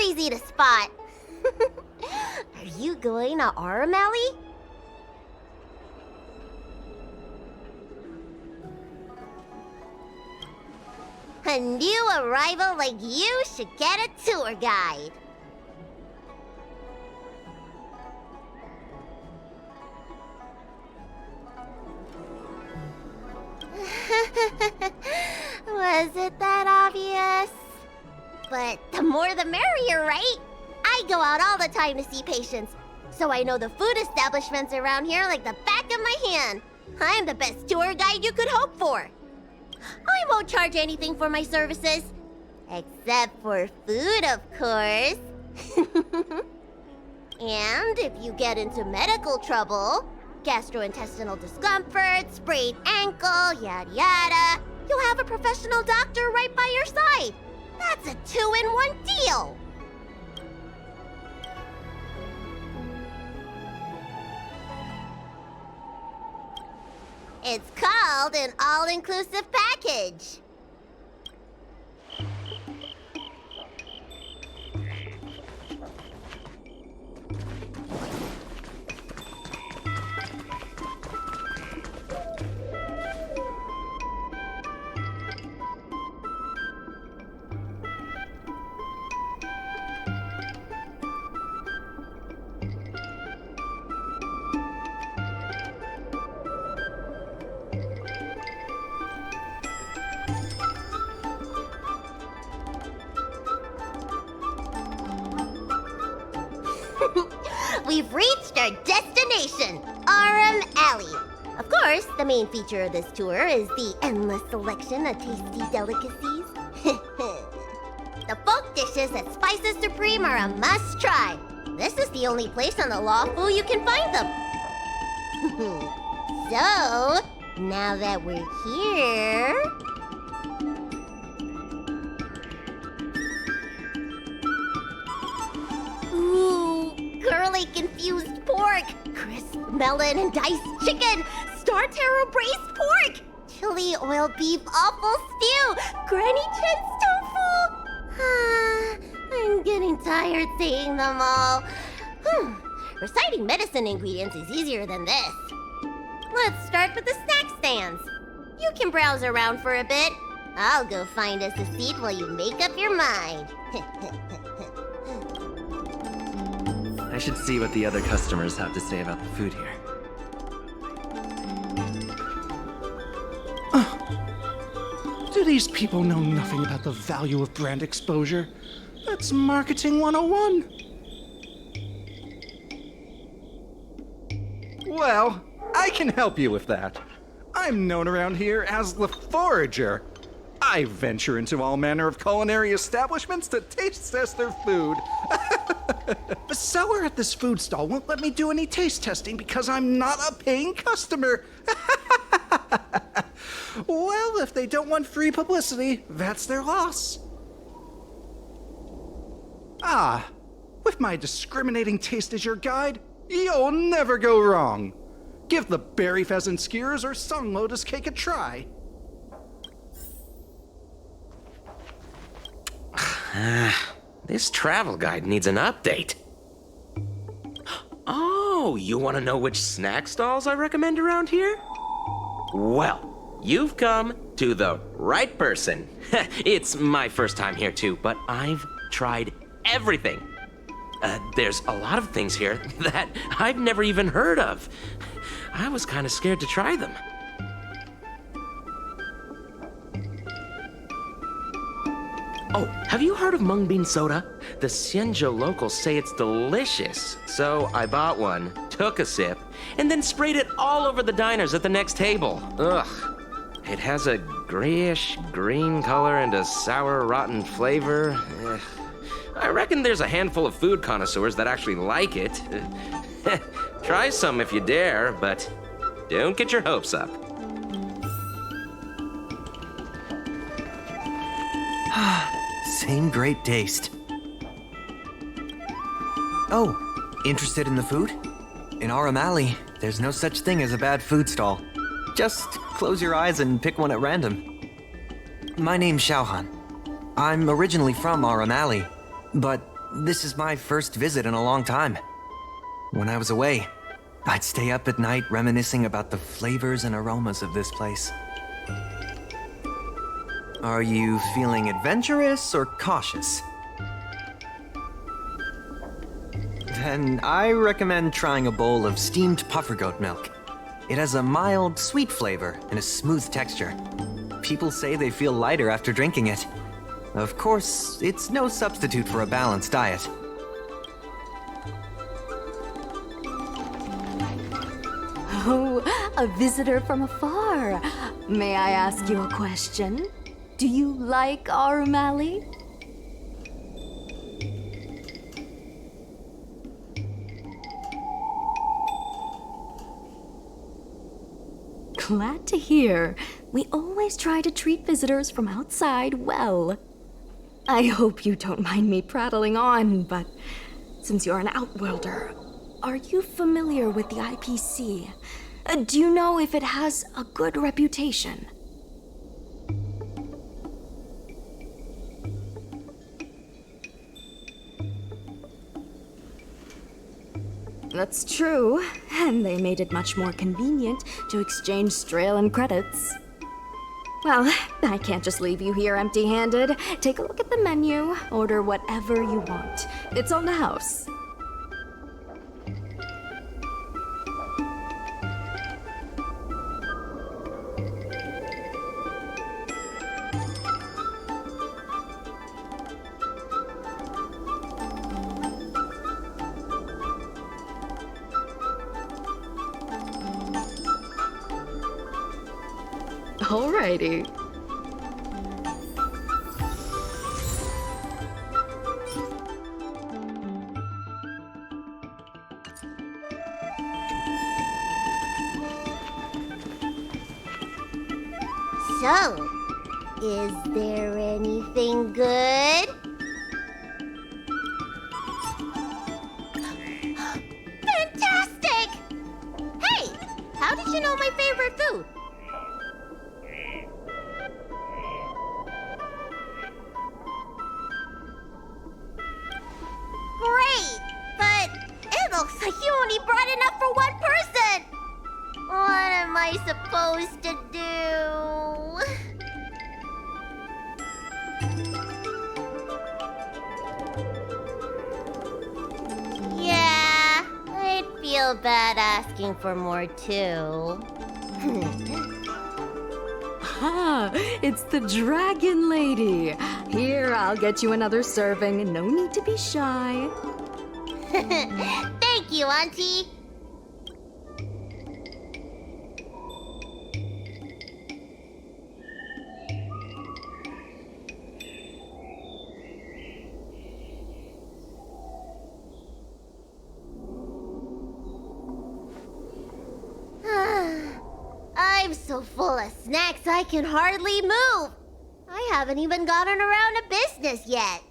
easy to spot. Are you going to Aurum Alley? A new arrival like you should get a tour guide. Was it that obvious? But the more the merrier, right? I go out all the time to see patients, so I know the food establishments around here like the back of my hand. I'm the best tour guide you could hope for. I won't charge anything for my services. Except for food, of course. And if you get into medical trouble, gastrointestinal discomfort, sprained ankle, yada yada, you'll have a professional doctor right by your side. That's a 2-in-1 deal. It's called an all-inclusive package. We've reached our destination, Aurum Alley. Of course, the main feature of this tour is the endless selection of tasty delicacies. The folk dishes at Spices Supreme are a must-try. This is the only place on the Lawful you can find them. So, now that we're here... Curly confused pork, crisp melon and diced chicken, star taro braised pork, chili oil beef awful stew, granny chen's tofu. I'm getting tired saying them all. Reciting medicine ingredients is easier than this. Let's start with the snack stands. You can browse around for a bit. I'll go find us a seat while you make up your mind. I should see what the other customers have to say about the food here. Do these people know nothing about the value of brand exposure? That's marketing 101. Well, I can help you with that. I'm known around here as the Forager. I venture into all manner of culinary establishments to taste test their food. The seller at this food stall won't let me do any taste testing because I'm not a paying customer. Well, if they don't want free publicity, that's their loss. With my discriminating taste as your guide, you'll never go wrong. Give the berry pheasant skewers or sun lotus cake a try. This travel guide needs an update. Oh, you want to know which snack stalls I recommend around here? Well, you've come to the right person. It's my first time here too, but I've tried everything. There's a lot of things here that I've never even heard of. I was kind of scared to try them. Oh, have you heard of mung bean soda? The Xianzhou locals say it's delicious. So I bought one, took a sip, and then sprayed it all over the diners at the next table. Ugh. It has a grayish green color and a sour, rotten flavor. I reckon there's a handful of food connoisseurs that actually like it. Try some if you dare, but don't get your hopes up. Same great taste. Oh, interested in the food? In Aurum Alley, there's no such thing as a bad food stall. Just close your eyes and pick one at random. My name's Xiaohan. I'm originally from Aurum Alley, but This is my first visit in a long time. When I was away, I'd stay up at night reminiscing about the flavors and aromas of this place. Are you feeling adventurous or cautious? Then I recommend trying a bowl of steamed puffer goat milk. It has a mild, sweet flavor and a smooth texture. People say they feel lighter after drinking it. Of course, it's no substitute for a balanced diet. Oh, a visitor from afar. May I ask you a question? Do you like Aurum Alley? Glad to hear. We always try to treat visitors from outside well. I hope you don't mind me prattling on, but since you're an outworlder, are you familiar with the IPC? Do you know if it has a good reputation? That's true, and they made it much more convenient to exchange Strelin credits. Well, I can't just leave you here empty-handed. Take a look at the menu, order whatever you want. It's on the house. Alrighty. So, is there anything good? Fantastic! Hey, how did you know my favorite food? Great, but it looks like you only brought enough for one person. What am I supposed to do? Yeah, I'd feel bad asking for more too. Ah, it's the Dragon Lady. Here, I'll get you another serving. No need to be shy. Thank you, Auntie. I'm so full of snacks I can hardly move. I haven't even gotten around to business yet.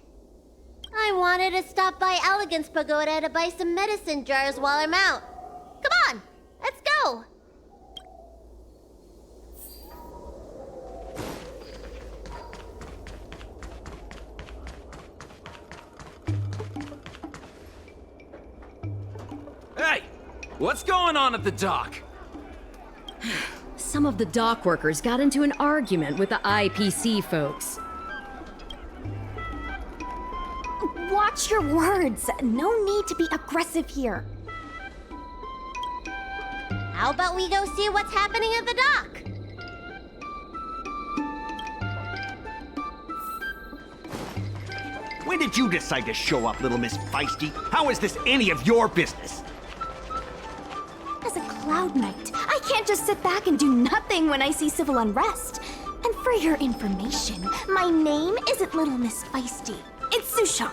I wanted to stop by Elegance Pagoda to buy some medicine jars while I'm out. Come on, let's go. Hey, what's going on at the dock? Some of the dock workers got into an argument with the IPC folks. Watch your words. No need to be aggressive here. How about we go see what's happening at the dock? When did you decide to show up, little Miss Feisty? How is this any of your business? As a Cloud Knight, I can't just sit back and do nothing when I see civil unrest. And for your information, my name isn't Little Miss Feisty. It's Sushan.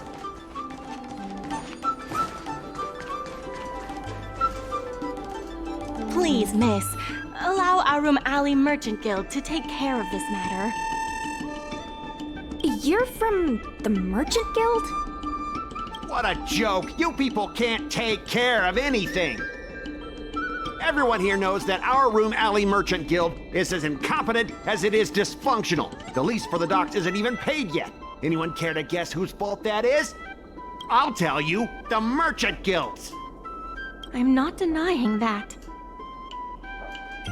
Please, miss, allow Aurum Alley Merchant Guild to take care of this matter. You're from the Merchant Guild? What a joke! You people can't take care of anything! Everyone here knows that our Aurum Alley Merchant Guild is as incompetent as it is dysfunctional. The lease for the docks isn't even paid yet. Anyone care to guess whose fault that is? I'll tell you, the Merchant Guilds. I'm not denying that.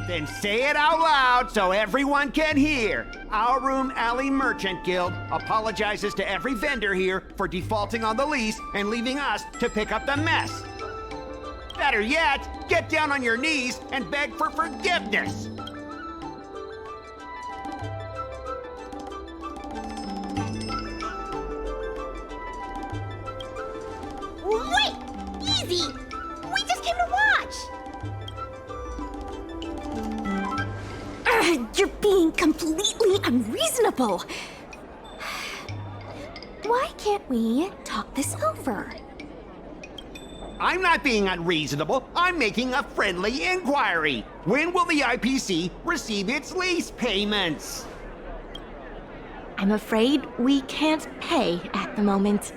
Then say it out loud so everyone can hear. Aurum Alley Merchant Guild apologizes to every vendor here for defaulting on the lease and leaving us to pick up the mess. Better yet, get down on your knees and beg for forgiveness. Wait! Easy! We just came to watch! You're being completely unreasonable. Why can't we talk this over? I'm not being unreasonable. I'm making a friendly inquiry. When will the IPC receive its lease payments? I'm afraid we can't pay at the moment.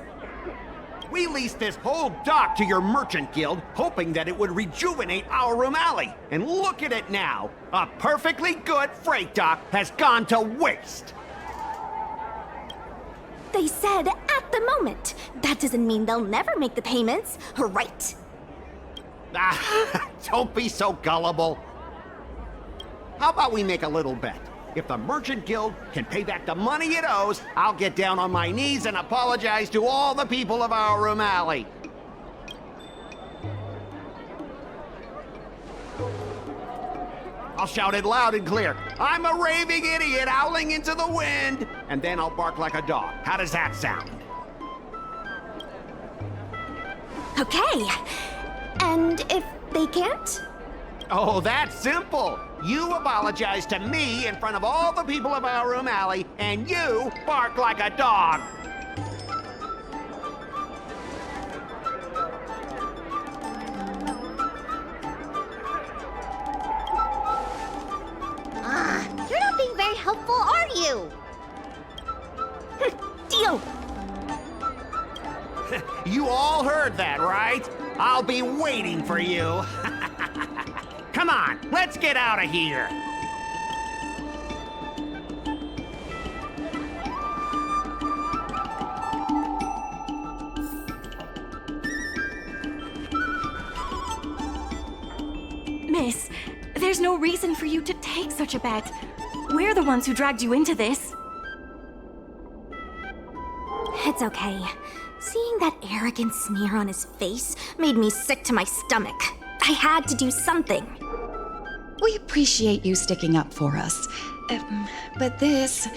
We leased this whole dock to your merchant guild, hoping that it would rejuvenate Aurum Alley. And look at it now. A perfectly good freight dock has gone to waste. They said at the moment. That doesn't mean they'll never make the payments, right? Ah, don't be so gullible. How about we make a little bet? If the Merchant Guild can pay back the money it owes, I'll get down on my knees and apologize to all the people of Aurum Alley. I'll shout it loud and clear. I'm a raving idiot howling into the wind. And then I'll bark like a dog. How does that sound? Okay. And if they can't? Oh, that's simple. You apologize to me in front of all the people of Aurum Alley, and you bark like a dog. You're not being very helpful, are you? Deal. You all heard that, right? I'll be waiting for you. Come on, let's get out of here. Miss, there's no reason for you to take such a bet. We're the ones who dragged you into this. It's okay. Seeing that arrogant sneer on his face made me sick to my stomach. I had to do something. We appreciate you sticking up for us. But this...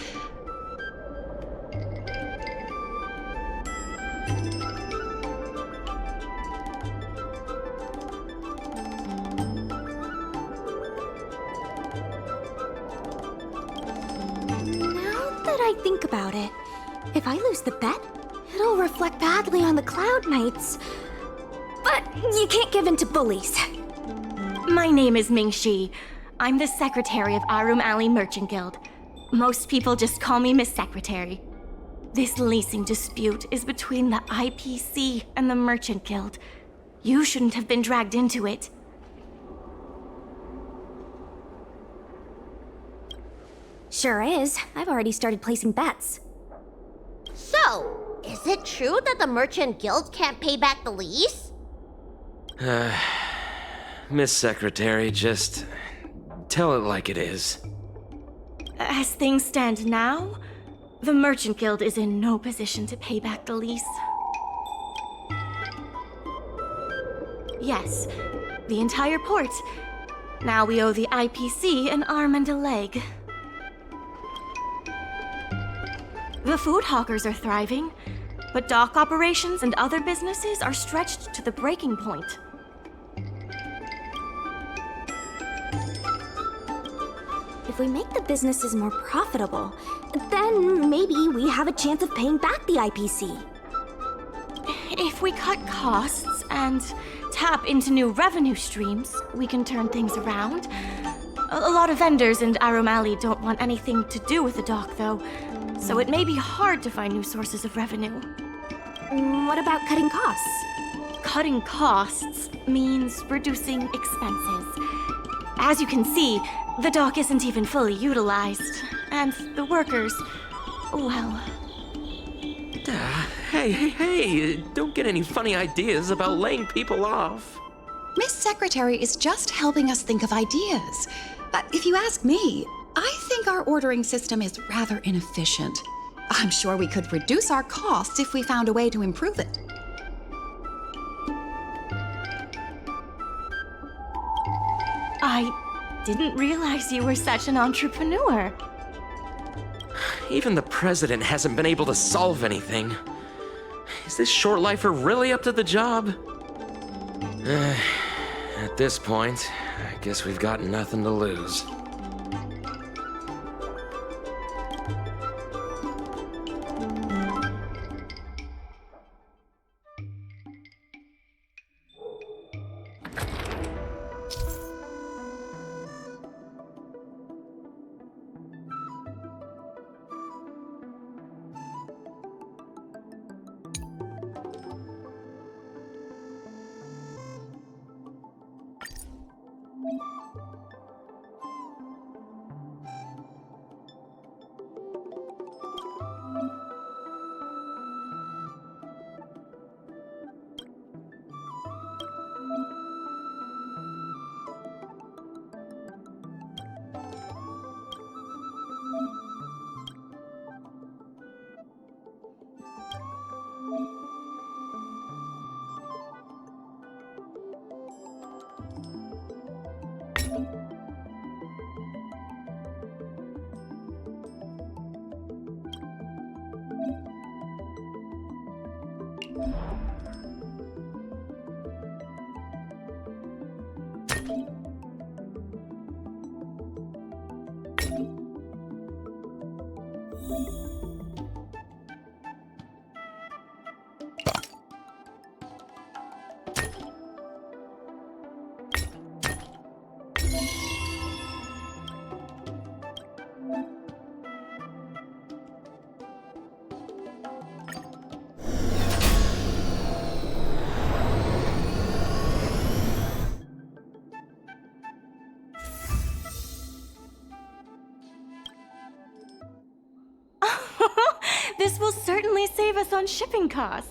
Now that I think about it, if I lose the bet, it'll reflect badly on the Cloud Knights. But you can't give in to bullies. My name is Ming Shi. I'm the secretary of Aurum Alley Merchant Guild. Most people just call me Miss Secretary. This leasing dispute is between the IPC and the Merchant Guild. You shouldn't have been dragged into it. Sure is. I've already started placing bets. So, is it true that the Merchant Guild can't pay back the lease? Miss Secretary, just tell it like it is. As things stand now, the Merchant Guild is in no position to pay back the lease. Yes, the entire port. Now we owe the IPC an arm and a leg. The food hawkers are thriving, but dock operations and other businesses are stretched to the breaking point. If we make the businesses more profitable, then maybe we have a chance of paying back the IPC. If we cut costs and tap into new revenue streams, we can turn things around. A lot of vendors in Aurum Alley don't want anything to do with the dock, though, so it may be hard to find new sources of revenue. What about cutting costs? Cutting costs means reducing expenses. As you can see, the dock isn't even fully utilized, and the workers, well... Hey, don't get any funny ideas about laying people off. Miss Secretary is just helping us think of ideas. If you ask me, I think our ordering system is rather inefficient. I'm sure we could reduce our costs if we found a way to improve it. I didn't realize you were such an entrepreneur. Even the president hasn't been able to solve anything. Is this short lifer really up to the job? At this point, I guess we've got nothing to lose. This will certainly save us on shipping costs.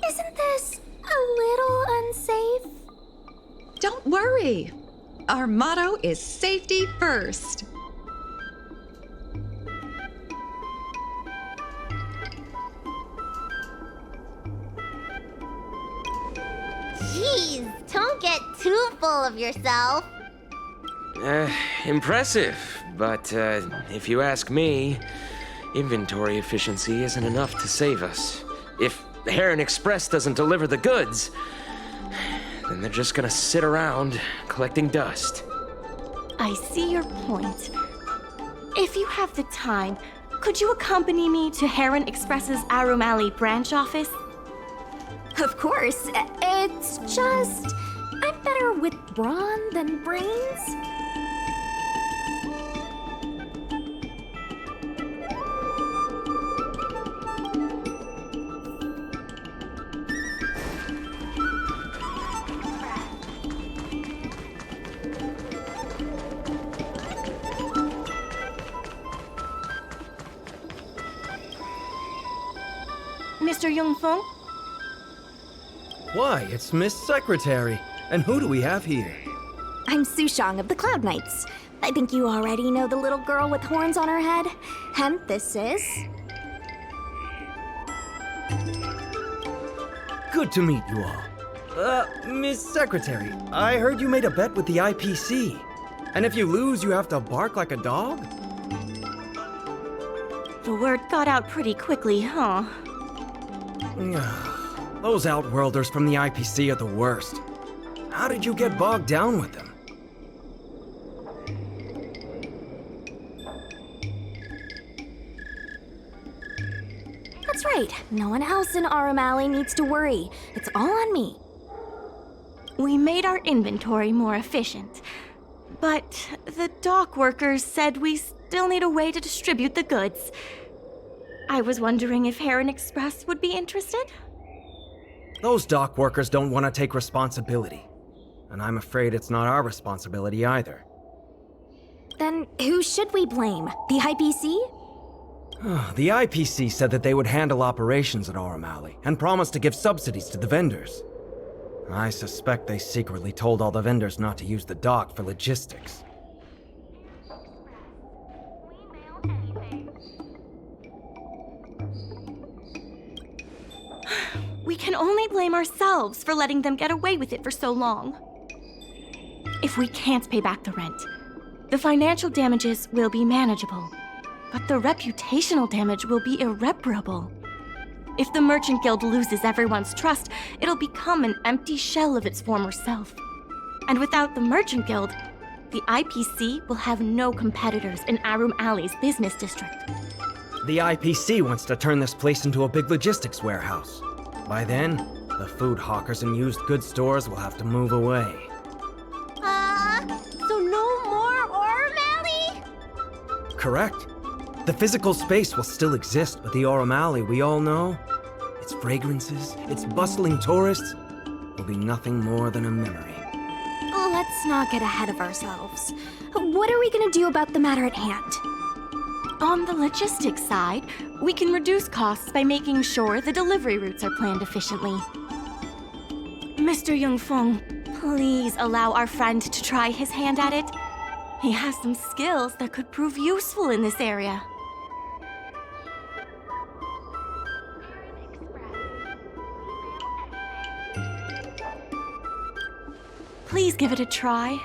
Isn't this a little unsafe? Don't worry. Our motto is safety first. Jeez, don't get too full of yourself. Impressive, but if you ask me, inventory efficiency isn't enough to save us. If Heron Express doesn't deliver the goods, then they're just gonna sit around collecting dust. I see your point. If you have the time, could you accompany me to Heron Express's Aurum Alley branch office? Of course. It's just, I'm better with brawn than brains. Mr. Yongfeng? Why, it's Miss Secretary. And who do we have here? I'm Sushang of the Cloud Knights. I think you already know the little girl with horns on her head. And this is... Good to meet you all. Miss Secretary, I heard you made a bet with the IPC. And if you lose, you have to bark like a dog? The word got out pretty quickly, huh? Those Outworlders from the IPC are the worst. How did you get bogged down with them? That's right. No one else in Aurum Alley needs to worry. It's all on me. We made our inventory more efficient. But the dock workers said we still need a way to distribute the goods. I was wondering if Heron Express would be interested? Those dock workers don't want to take responsibility. And I'm afraid it's not our responsibility either. Then who should we blame? The IPC? The IPC said that they would handle operations at Aurum Alley and promised to give subsidies to the vendors. I suspect they secretly told all the vendors not to use the dock for logistics. We can only blame ourselves for letting them get away with it for so long. If we can't pay back the rent, the financial damages will be manageable, but the reputational damage will be irreparable. If the Merchant Guild loses everyone's trust, it'll become an empty shell of its former self. And without the Merchant Guild, the IPC will have no competitors in Aurum Alley's business district. The IPC wants to turn this place into a big logistics warehouse. By then, the food hawkers and used goods stores will have to move away. So no more Aurum Alley? Correct. The physical space will still exist, but the Aurum Alley we all know, its fragrances, its bustling tourists, will be nothing more than a memory. Let's not get ahead of ourselves. What are we gonna do about the matter at hand? On the logistics side, we can reduce costs by making sure the delivery routes are planned efficiently. Mr. Yongfeng, please allow our friend to try his hand at it. He has some skills that could prove useful in this area. Please give it a try.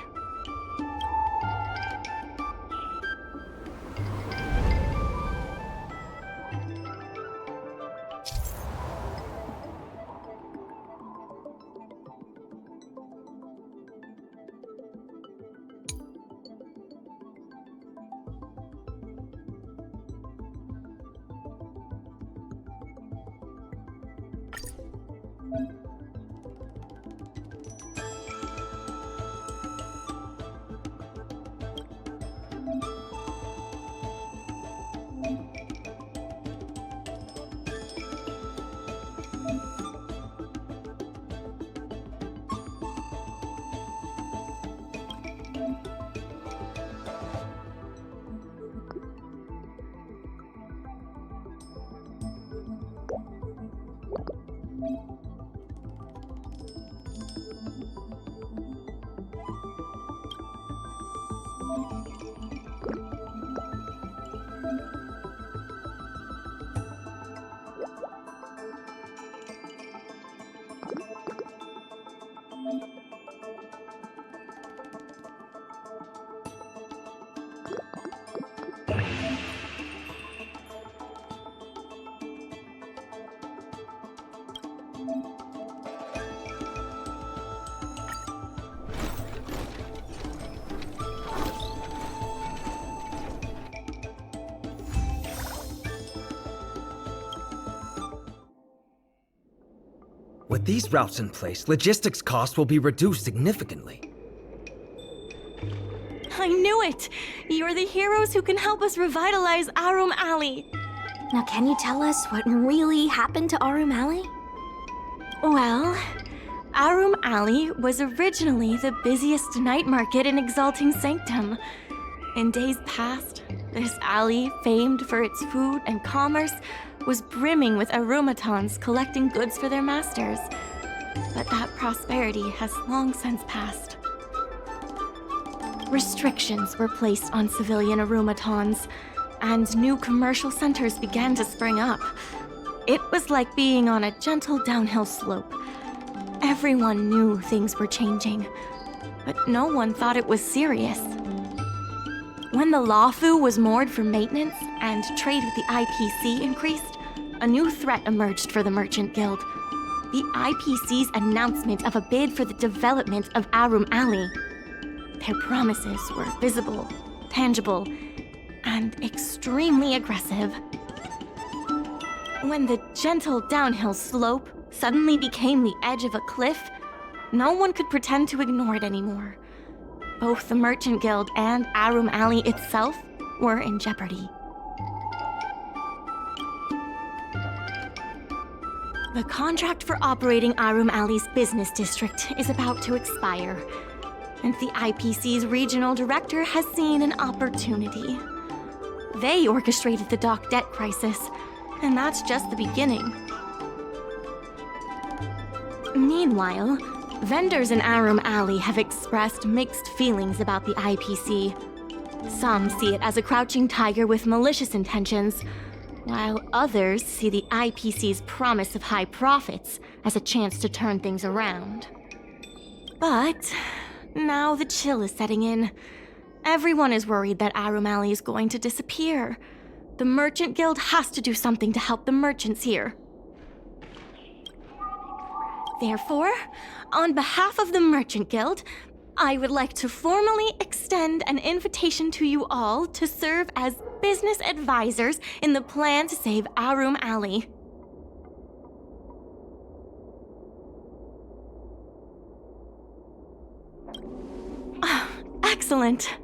With these routes in place, logistics costs will be reduced significantly. I knew it! You're the heroes who can help us revitalize Aurum Alley. Now, can you tell us what really happened to Aurum Alley? Well, Aurum Alley was originally the busiest night market in Exalting Sanctum. In days past, this alley, famed for its food and commerce, was brimming with aromatons collecting goods for their masters. But that prosperity has long since passed. Restrictions were placed on civilian aromatons, and new commercial centers began to spring up. It was like being on a gentle downhill slope. Everyone knew things were changing, but no one thought it was serious. When the Lawfu was moored for maintenance and trade with the IPC increased, a new threat emerged for the Merchant Guild. The IPC's announcement of a bid for the development of Aurum Alley. Their promises were visible, tangible, and extremely aggressive. When the gentle downhill slope suddenly became the edge of a cliff, no one could pretend to ignore it anymore. Both the Merchant Guild and Aurum Alley itself were in jeopardy. The contract for operating Aurum Alley's business district is about to expire, and the IPC's regional director has seen an opportunity. They orchestrated the dock debt crisis, and that's just the beginning. Meanwhile, vendors in Aurum Alley have expressed mixed feelings about the IPC. Some see it as a crouching tiger with malicious intentions, while others see the IPC's promise of high profits as a chance to turn things around. But now the chill is setting in. Everyone is worried that Aurum Alley is going to disappear. The Merchant Guild has to do something to help the merchants here. Therefore, on behalf of the Merchant Guild, I would like to formally extend an invitation to you all to serve as business advisors in the plan to save Aurum Alley. Excellent.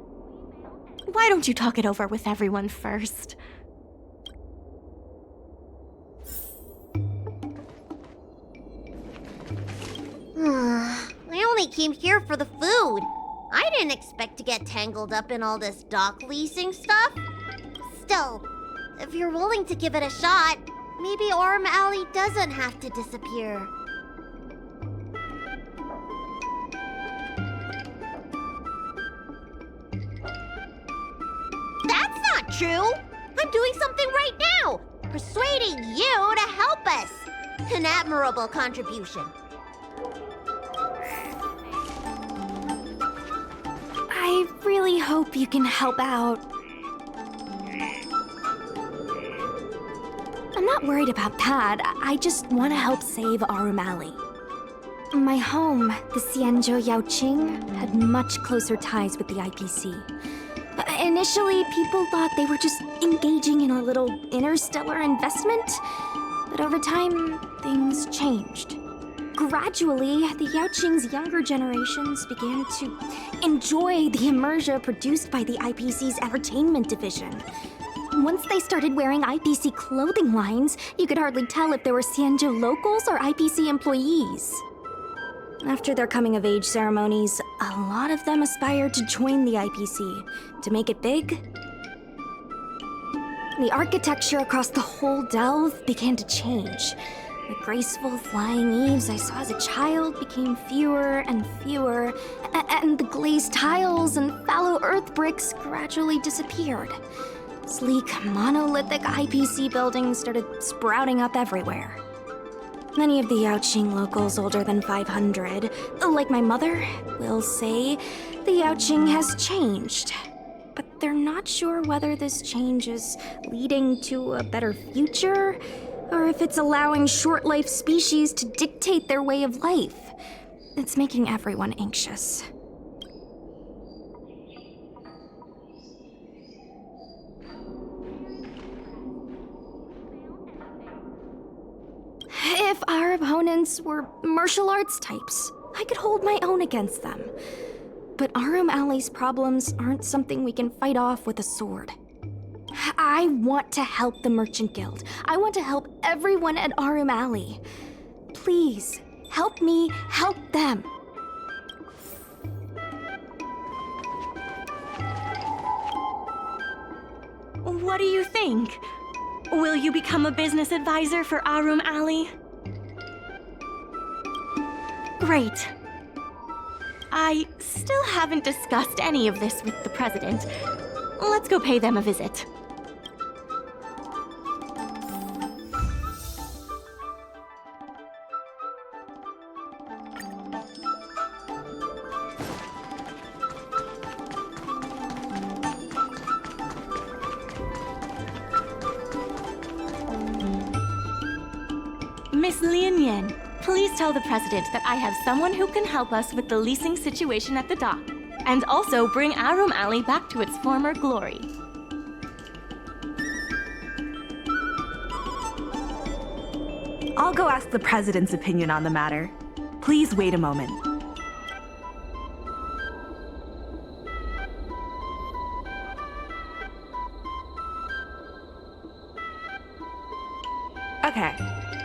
Why don't you talk it over with everyone first? I only came here for the food. I didn't expect to get tangled up in all this dock leasing stuff. Still, if you're willing to give it a shot, maybe Aurum Alley doesn't have to disappear. That's not true! I'm doing something right now! Persuading you to help us! An admirable contribution. I really hope you can help out. I'm not worried about that. I just want to help save Aurum Alley. My home, the Xianzhou Yaoqing, had much closer ties with the IPC. Initially, people thought they were just engaging in a little interstellar investment, but over time, things changed. Gradually, the Yaoqing's younger generations began to enjoy the immersion produced by the IPC's entertainment division. Once they started wearing IPC clothing lines, you could hardly tell if they were Xianzhou locals or IPC employees. After their coming-of-age ceremonies, a lot of them aspired to join the IPC. To make it big, the architecture across the whole delve began to change. The graceful flying eaves I saw as a child became fewer and fewer, and the glazed tiles and fallow earth bricks gradually disappeared. Sleek, monolithic IPC buildings started sprouting up everywhere. Many of the Yaoqing locals older than 500, like my mother, will say the Yaoqing has changed. But they're not sure whether this change is leading to a better future, or if it's allowing short-life species to dictate their way of life. It's making everyone anxious. If our opponents were martial arts types, I could hold my own against them. But Aurum Alley's problems aren't something we can fight off with a sword. I want to help the Merchant Guild. I want to help everyone at Aurum Alley. Please, help me help them. What do you think? Will you become a business advisor for Aurum Alley? Great. I still haven't discussed any of this with the president. Let's go pay them a visit. Miss Lin Yan, please tell the president that I have someone who can help us with the leasing situation at the dock, and also bring Aurum Alley back to its former glory. I'll go ask the president's opinion on the matter. Please wait a moment. Okay.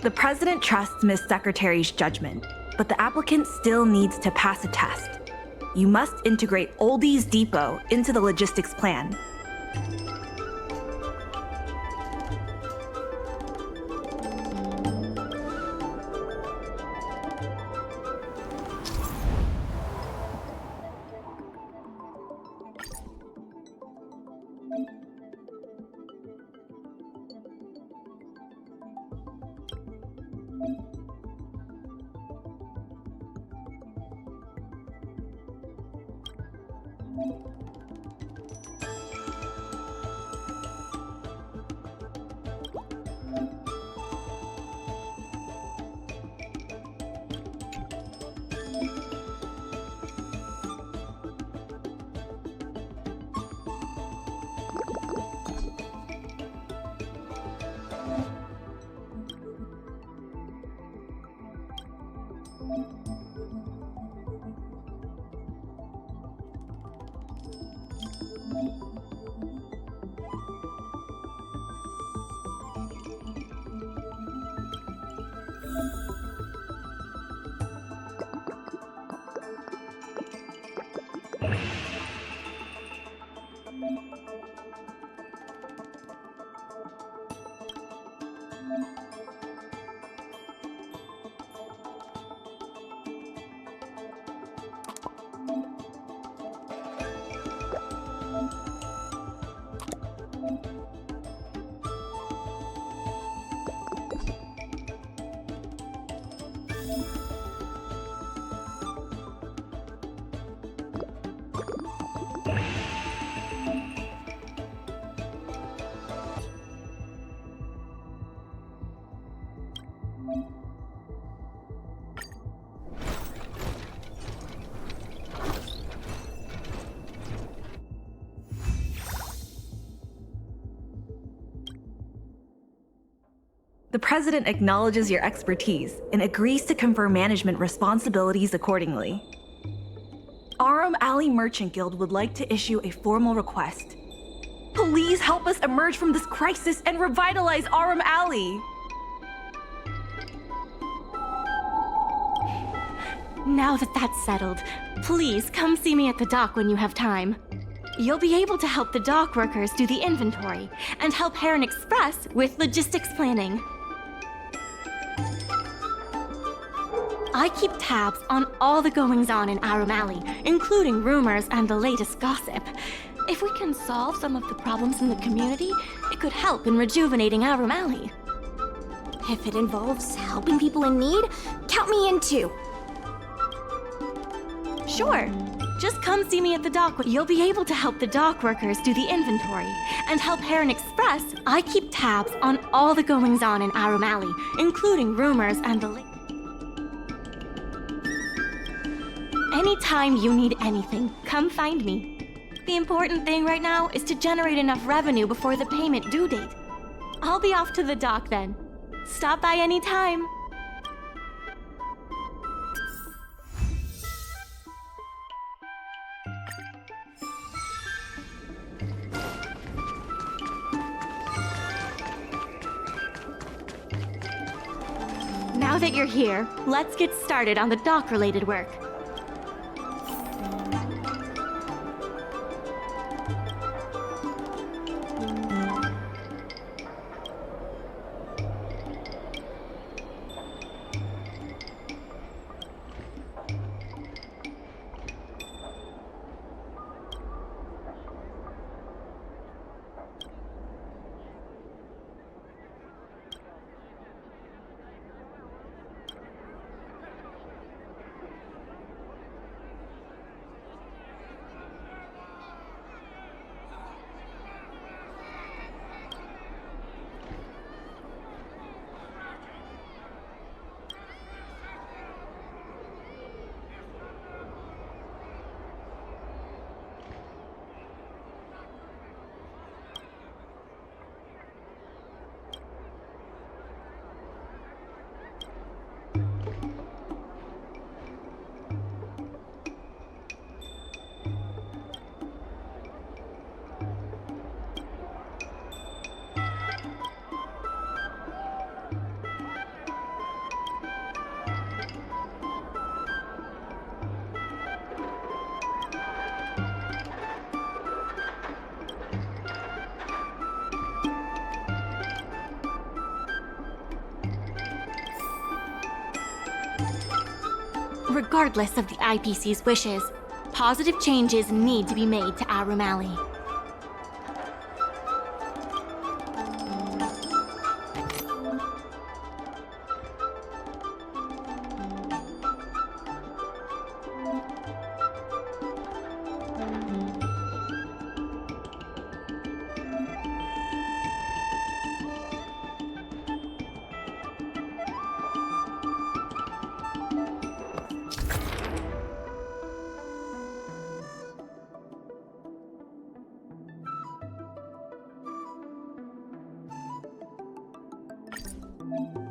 The president trusts Miss Secretary's judgment, but the applicant still needs to pass a test. You must integrate Oldie's Depot into the logistics plan. The President acknowledges your expertise and agrees to confer management responsibilities accordingly. Aurum Alley Merchant Guild would like to issue a formal request. Please help us emerge from this crisis and revitalize Aurum Alley! Now that that's settled, please come see me at the dock when you have time. You'll be able to help the dock workers do the inventory and help Heron Express with logistics planning. I keep tabs on all the goings-on in Aurum Alley, including rumors and the latest gossip. If we can solve some of the problems in the community, it could help in rejuvenating Aurum Alley. If it involves helping people in need, count me in too. Sure. Just come see me at the dock. You'll be able to help the dock workers do the inventory and help Heron Express. I keep tabs on all the goings-on in Aurum Alley, including rumors and the Anytime you need anything, come find me. The important thing right now is to generate enough revenue before the payment due date. I'll be off to the dock then. Stop by anytime. Now that you're here, let's get started on the dock-related work. Regardless of the IPC's wishes, positive changes need to be made to Aurum Alley. you